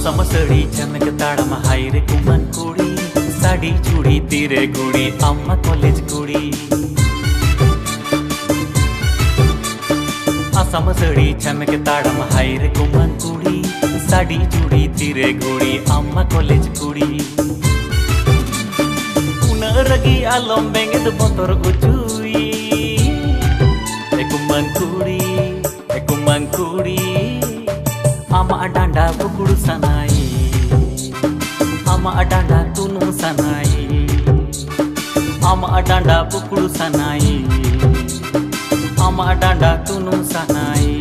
समसड़ी चमक ताड़म हायरे कुमन कुड़ी साड़ी चूड़ी तीरे गुड़ी अम्मा कॉलेज कुड़ी समसड़ी चमक ताड़म हायरे कुमन कुड़ी साड़ी चूड़ी तीरे गुड़ी अम्मा कॉलेज कुड़ी रगी आलम बेंगेद बोतर उचुई कुमन कुड़ी आमा डांडा बुकुड़ सनाई आमा डांडा तुनु सनाई आमा डांडा बुकुड़ सनाई आमा डांडा तुनु सनाई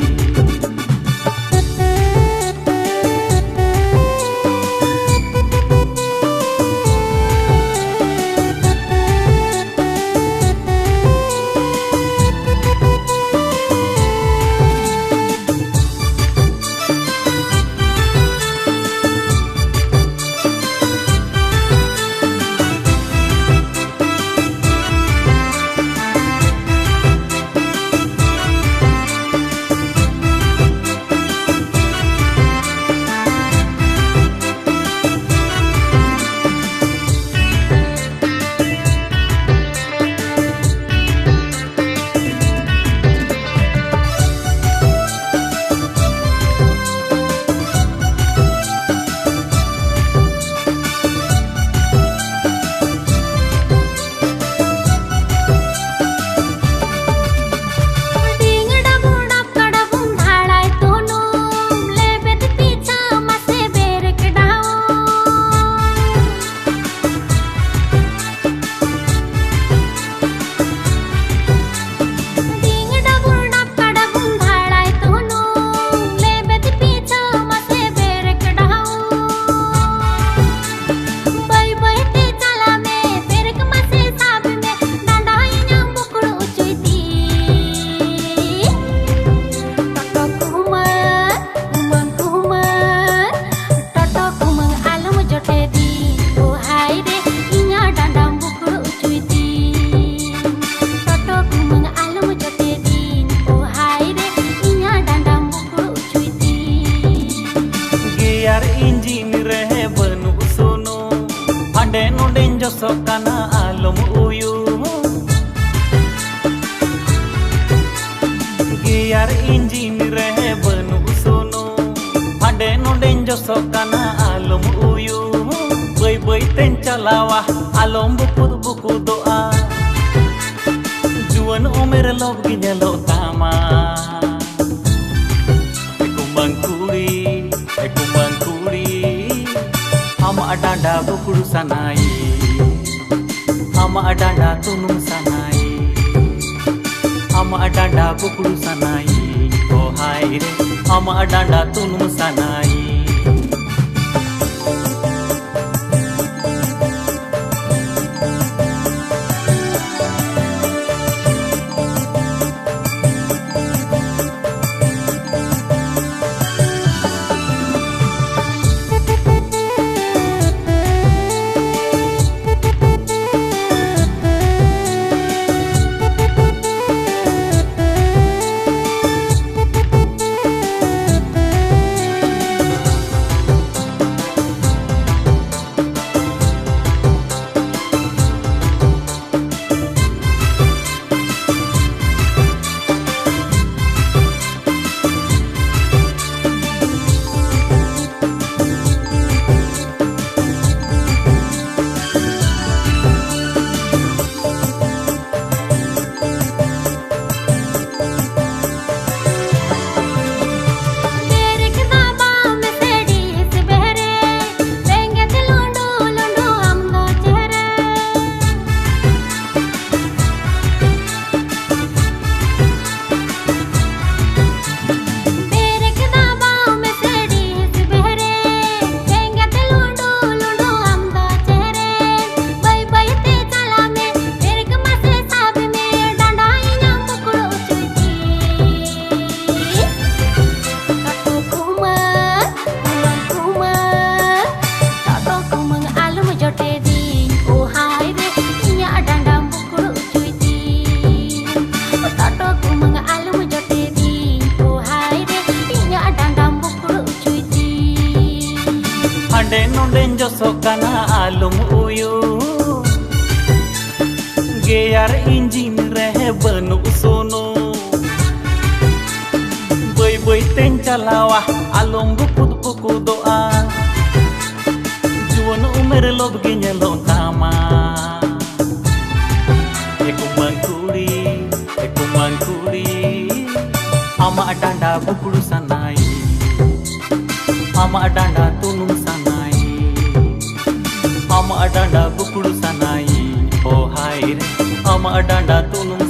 Sokana alum uyu Giar injin rehe banu sono Hande noden jo sokana alum uyu Boy boy ten chalawa alum buku doa Juan omer log ginyalo tama Kumbang kuri Ama adanda buku sanai Ama adanda tunung sanai Ama adanda bukuru sanai Oh hai re Ama adanda tunung sanai hande nonde josok kana alum uyu geyar injin rehe banu sono bơi bơi tên chalawa alum bukut buku doa juan umer lob genyalon tama ekuman kuri ama danda bukuru sanai ama danda tunung sanai ama danda bukuru sanai oh hai re ama danda tunung